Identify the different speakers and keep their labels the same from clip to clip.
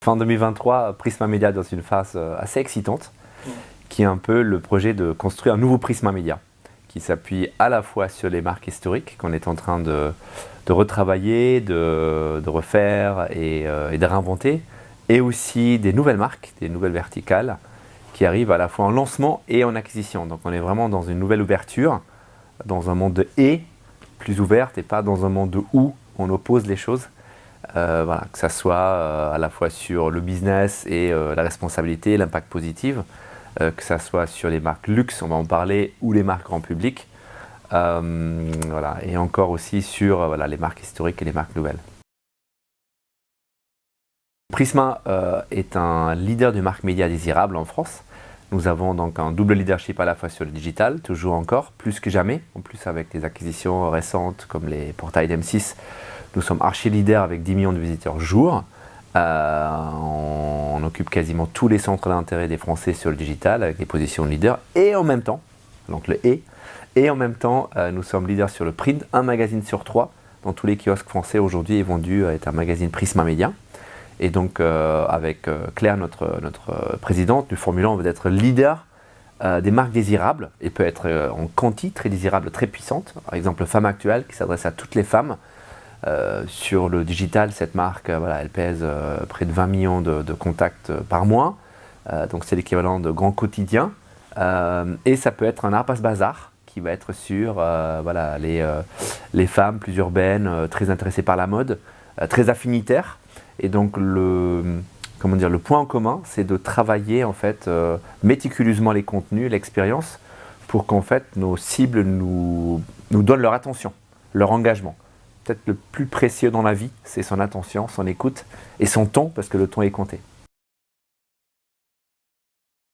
Speaker 1: fin 2023, Prisma Media dans une phase assez excitante, qui est un peu le projet de construire un nouveau Prisma Media, qui s'appuie à la fois sur les marques historiques qu'on est en train de retravailler, de refaire et de réinventer, et aussi des nouvelles marques, des nouvelles verticales, qui arrivent à la fois en lancement et en acquisition. Donc on est vraiment dans une nouvelle ouverture, dans un monde de « et » plus ouverte et pas dans un monde de « où » on oppose les choses. Voilà, que ça soit à la fois sur le business et la responsabilité, l'impact positif, que ça soit sur les marques luxe, on va en parler, ou les marques grand public, voilà, et encore aussi sur voilà, les marques historiques et les marques nouvelles. Prisma est un leader de marque média désirable en France. Nous avons donc un double leadership à la fois sur le digital, toujours encore, plus que jamais. En plus, avec les acquisitions récentes comme les portails d'M6, nous sommes archi-leaders avec 10 millions de visiteurs jour. On occupe quasiment tous les centres d'intérêt des Français sur le digital avec des positions de leader. Et en même temps, donc le « et en même temps, nous sommes leaders sur le print. Un magazine sur 3 dans tous les kiosques français aujourd'hui est vendu est un magazine Prisma Media. Et donc, avec Claire, notre présidente, nous formulons, on veut être leader des marques désirables et peut être en quanti, très désirable, très puissante. Par exemple, Femme Actuelle qui s'adresse à toutes les femmes. Sur le digital, cette marque, voilà, elle pèse près de 20 millions de contacts par mois. Donc, c'est l'équivalent de Grand Quotidien. Et ça peut être un Harper's Bazaar qui va être sur voilà, les femmes plus urbaines, très intéressées par la mode, très affinitaires. Et donc le point en commun, c'est de travailler en fait méticuleusement les contenus, l'expérience, pour qu'en fait nos cibles nous donnent leur attention, leur engagement. Peut-être le plus précieux dans la vie, c'est son attention, son écoute et son ton, parce que le ton est compté.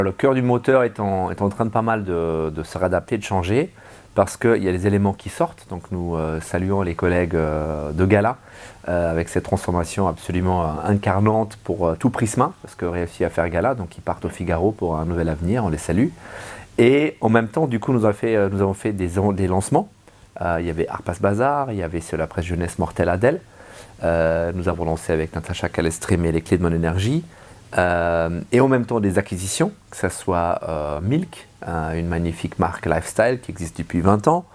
Speaker 1: Le cœur du moteur est en train de pas mal de se réadapter, de changer, parce qu'il y a des éléments qui sortent. Donc nous saluons les collègues de Gala avec cette transformation absolument incarnante pour tout Prisma, parce qu'ils réussit à faire Gala, donc ils partent au Figaro pour un nouvel avenir, on les salue. Et en même temps, du coup, nous avons fait des lancements. Il y avait Harper's Bazaar, il y avait sur la presse jeunesse Mortel Adèle. Nous avons lancé avec Natacha Calestrémé les clés de mon énergie. Et en même temps des acquisitions, que ce soit Milk, une magnifique marque lifestyle qui existe depuis 20 ans,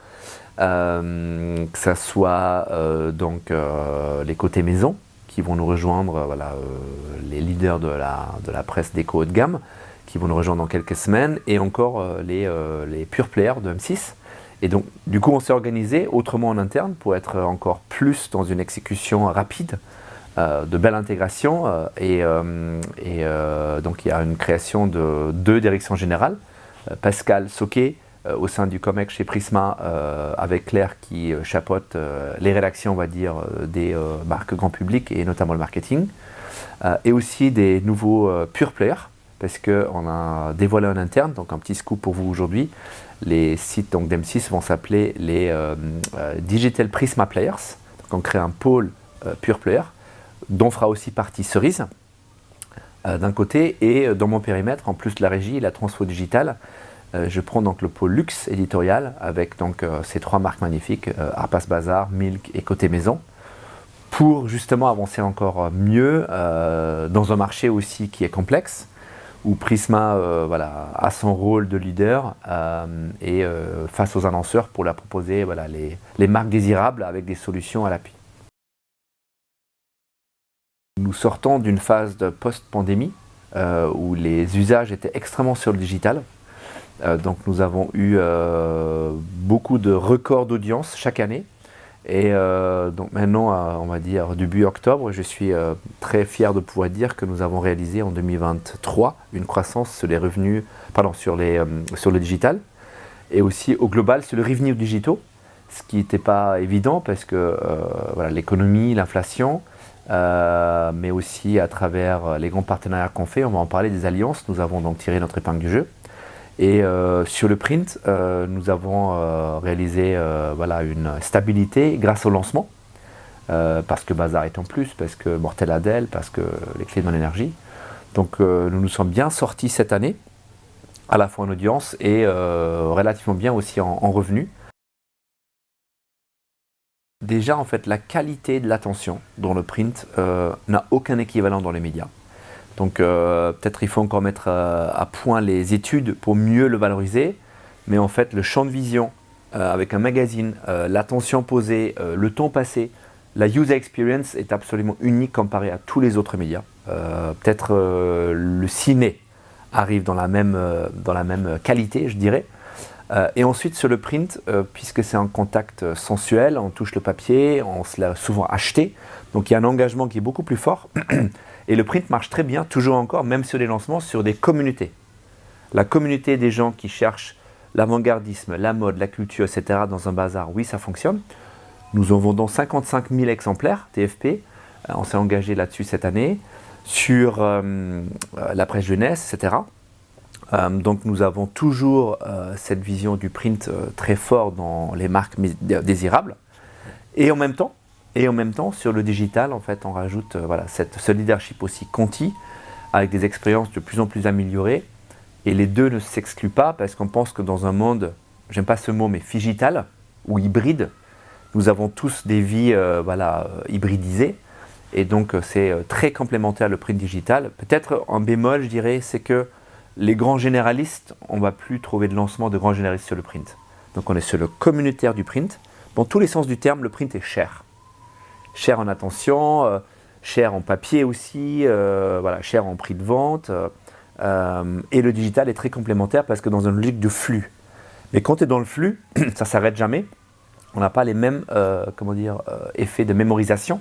Speaker 1: que ce soit donc les côtés maison qui vont nous rejoindre, voilà, les leaders de la presse déco haut de gamme qui vont nous rejoindre dans quelques semaines, et encore les pure players de M6. Et donc du coup on s'est organisé autrement en interne pour être encore plus dans une exécution rapide, de belle intégration, et donc il y a une création de 2 directions générales, Pascal Soquet au sein du Comex chez Prisma, avec Claire qui chapeaute les rédactions, on va dire, des marques grand public et notamment le marketing, et aussi des nouveaux pure players, parce qu'on a dévoilé en interne, donc un petit scoop pour vous aujourd'hui, les sites d'M6 vont s'appeler les Digital Prisma Players. Donc on crée un pôle pure player, dont fera aussi partie Cerise, d'un côté, et dans mon périmètre, en plus de la régie et la transfo digitale, je prends donc le pôle luxe éditorial avec donc ces 3 marques magnifiques, Harper's Bazaar, Milk et Côté Maison, pour justement avancer encore mieux dans un marché aussi qui est complexe, où Prisma voilà, a son rôle de leader et face aux annonceurs pour leur proposer voilà, les marques désirables avec des solutions à l'appui. Nous sortons d'une phase de post-pandémie où les usages étaient extrêmement sur le digital. Donc nous avons eu beaucoup de records d'audience chaque année. Et donc maintenant, on va dire début octobre, je suis très fier de pouvoir dire que nous avons réalisé en 2023 une croissance sur les revenus, pardon, sur le digital, et aussi au global sur le revenu digitaux, ce qui n'était pas évident parce que voilà, l'économie, l'inflation, mais aussi à travers les grands partenariats qu'on fait, on va en parler des alliances, nous avons donc tiré notre épingle du jeu. Et sur le print, nous avons réalisé voilà, une stabilité grâce au lancement, parce que Bazaar est en plus, parce que Mortel Adèle, parce que les clés de mon énergie. Donc nous nous sommes bien sortis cette année, à la fois en audience et relativement bien aussi en revenus. Déjà, en fait, la qualité de l'attention dans le print n'a aucun équivalent dans les médias. Donc peut-être il faut encore mettre à point les études pour mieux le valoriser. Mais en fait, le champ de vision avec un magazine, l'attention posée, le temps passé, la user experience est absolument unique comparé à tous les autres médias. Peut-être le ciné arrive dans la même qualité, je dirais. Et ensuite sur le print, puisque c'est un contact sensuel, on touche le papier, on se l'a souvent acheté, donc il y a un engagement qui est beaucoup plus fort. Et le print marche très bien, toujours encore, même sur les lancements, sur des communautés. La communauté des gens qui cherchent l'avant-gardisme, la mode, la culture, etc. dans un bazar, oui, ça fonctionne. Nous en vendons 55 000 exemplaires, TFP. On s'est engagé là-dessus cette année, sur la presse jeunesse, etc. Donc nous avons toujours cette vision du print très fort dans les marques désirables. Et en même temps, sur le digital, en fait, on rajoute ce leadership aussi Conti, avec des expériences de plus en plus améliorées. Et les deux ne s'excluent pas parce qu'on pense que dans un monde, j'aime pas ce mot, mais figital ou hybride, nous avons tous des vies hybridisées. Et donc c'est très complémentaire le print digital. Peut-être un bémol, je dirais, c'est que les grands généralistes, on ne va plus trouver de lancement de grands généralistes sur le print. Donc on est sur le communautaire du print. Dans tous les sens du terme, le print est cher. Cher en attention, cher en papier aussi, cher en prix de vente. Et le digital est très complémentaire parce que dans une logique de flux. Mais quand tu es dans le flux, ça ne s'arrête jamais. On n'a pas les mêmes effets de mémorisation.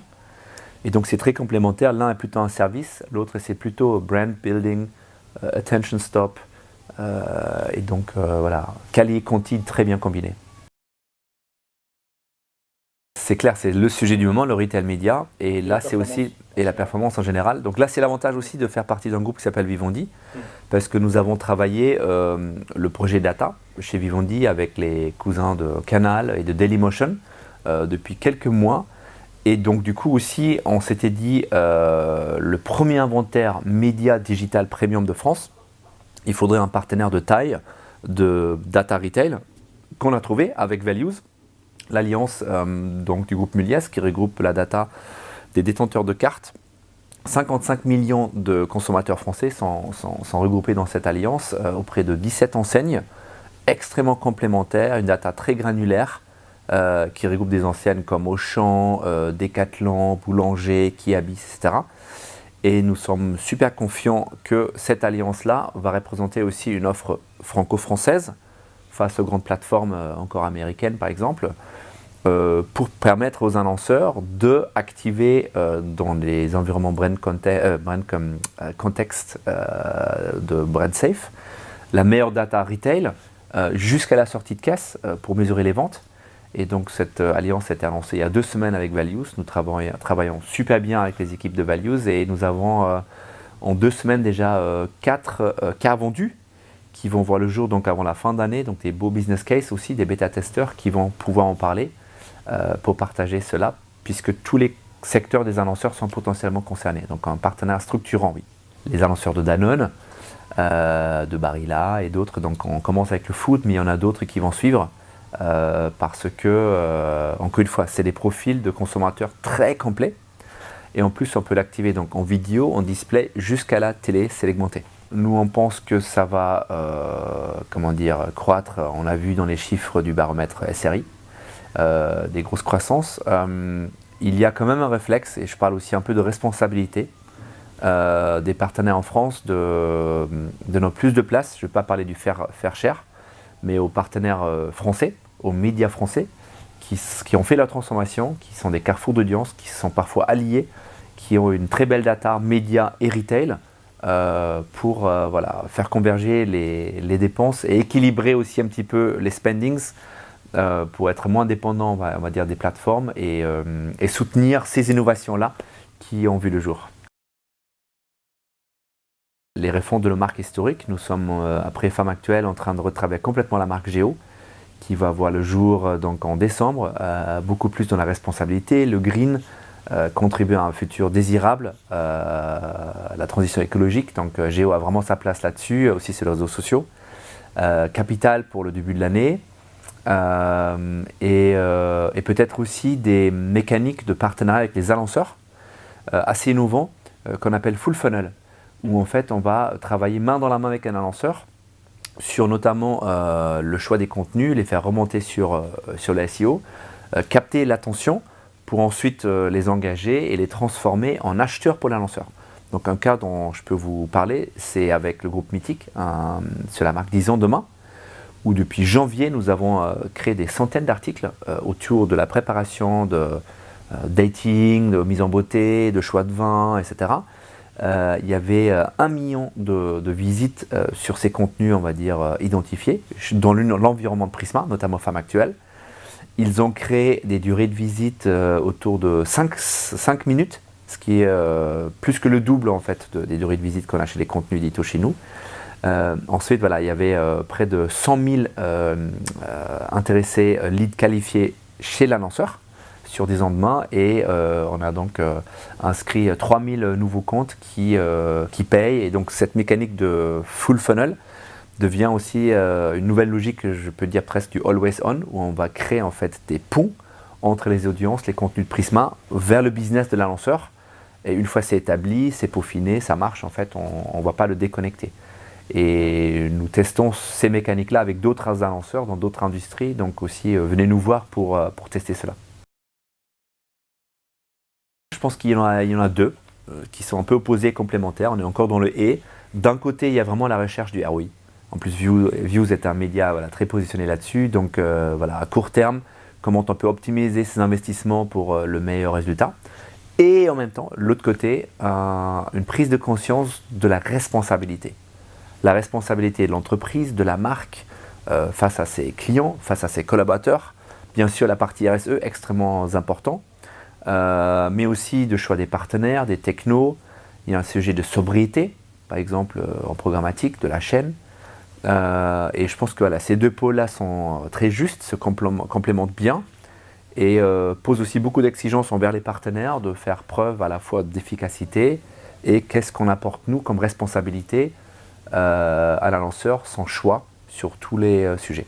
Speaker 1: Et donc c'est très complémentaire. L'un est plutôt un service, l'autre c'est plutôt brand building, attention stop. Et donc Cali et Conti très bien combinés. C'est clair, c'est le sujet du moment, le retail média, et là c'est aussi, et la performance en général. Donc là c'est l'avantage aussi de faire partie d'un groupe qui s'appelle Vivendi, parce que nous avons travaillé le projet Data chez Vivendi avec les cousins de Canal et de Dailymotion depuis quelques mois. Et donc du coup aussi on s'était dit le premier inventaire média digital premium de France, il faudrait un partenaire de taille de Data Retail qu'on a trouvé avec Values. L'alliance donc du groupe Muliez qui regroupe la data des détenteurs de cartes. 55 millions de consommateurs français sont regroupés dans cette alliance auprès de 17 enseignes extrêmement complémentaires, une data très granulaire qui regroupe des enseignes comme Auchan, Decathlon, Boulanger, Kiabi, etc. Et nous sommes super confiants que cette alliance-là va représenter aussi une offre franco-française face aux grandes plateformes encore américaines par exemple, pour permettre aux annonceurs d'activer dans les environnements brand context de brand safe la meilleure data retail jusqu'à la sortie de caisse pour mesurer les ventes. Et donc cette alliance a été annoncée il y a 2 semaines avec Values. Nous travaillons super bien avec les équipes de Values et nous avons en 2 semaines déjà 4 cas vendus qui vont voir le jour donc avant la fin d'année, donc des beaux business cases aussi, des bêta-testeurs qui vont pouvoir en parler pour partager cela, puisque tous les secteurs des annonceurs sont potentiellement concernés. Donc un partenaire structurant, oui. Les annonceurs de Danone, de Barilla et d'autres, donc on commence avec le food, mais il y en a d'autres qui vont suivre, parce que, encore une fois, c'est des profils de consommateurs très complets, et en plus on peut l'activer donc en vidéo, en display, jusqu'à la télé segmentée. Nous, on pense que ça va croître. On l'a vu dans les chiffres du baromètre SRI, des grosses croissances. Il y a quand même un réflexe, et je parle aussi un peu de responsabilité des partenaires en France de donner plus de place. Je ne vais pas parler du faire cher, mais aux partenaires français, aux médias français, qui ont fait la transformation, qui sont des carrefours d'audience, qui sont parfois alliés, qui ont une très belle data média et retail, pour faire converger les dépenses et équilibrer aussi un petit peu les spendings pour être moins dépendant, on va dire, des plateformes et soutenir ces innovations-là qui ont vu le jour. Les refontes de nos marques historiques, nous sommes après Femme Actuelle en train de retravailler complètement la marque Géo qui va voir le jour donc en décembre, beaucoup plus dans la responsabilité, le green, contribuer à un futur désirable, la transition écologique. Donc Géo a vraiment sa place là-dessus, aussi sur les réseaux sociaux. Capital pour le début de l'année. Et peut-être aussi des mécaniques de partenariat avec les annonceurs assez innovants qu'on appelle full funnel, où en fait on va travailler main dans la main avec un annonceur sur notamment le choix des contenus, les faire remonter sur le SEO, capter l'attention pour ensuite les engager et les transformer en acheteurs pour l'annonceur. Donc un cas dont je peux vous parler, c'est avec le groupe Mythique, sur la marque 10 ans demain, où depuis janvier, nous avons créé des centaines d'articles autour de la préparation de dating, de mise en beauté, de choix de vin, etc. Il y avait 1 million de visites sur ces contenus, on va dire, identifiés, dans l'environnement de Prisma, notamment Femmes Actuelles. Ils ont créé des durées de visite autour de 5 minutes, ce qui est plus que le double en fait des durées de visite qu'on a chez les contenus édito chez nous. Ensuite, voilà, il y avait près de 100 000 intéressés leads qualifiés chez l'annonceur sur 10 ans demain et on a donc inscrit 3000 nouveaux comptes qui payent et donc cette mécanique de full funnel devient aussi une nouvelle logique, je peux dire presque du always on, où on va créer en fait des ponts entre les audiences, les contenus de Prisma vers le business de l'annonceur. Et une fois c'est établi, c'est peaufiné, ça marche, en fait, on ne va pas le déconnecter. Et nous testons ces mécaniques-là avec d'autres annonceurs dans d'autres industries, donc aussi venez nous voir pour tester cela. Je pense qu'il y en a deux qui sont un peu opposés, complémentaires. On est encore dans le « et ». D'un côté, il y a vraiment la recherche du ROI. En plus, Views est un média très positionné là-dessus. Donc voilà, à court terme, comment on peut optimiser ses investissements pour le meilleur résultat. Et en même temps, l'autre côté, une prise de conscience de la responsabilité. La responsabilité de l'entreprise, de la marque, face à ses clients, face à ses collaborateurs. Bien sûr, la partie RSE, extrêmement important. Mais aussi de choix des partenaires, des technos. Il y a un sujet de sobriété, par exemple en programmatique, de la chaîne. Et je pense que voilà, ces deux pôles-là sont très justes, se complémentent bien et posent aussi beaucoup d'exigences envers les partenaires de faire preuve à la fois d'efficacité et qu'est-ce qu'on apporte nous comme responsabilité à l'annonceur, son choix sur tous les sujets.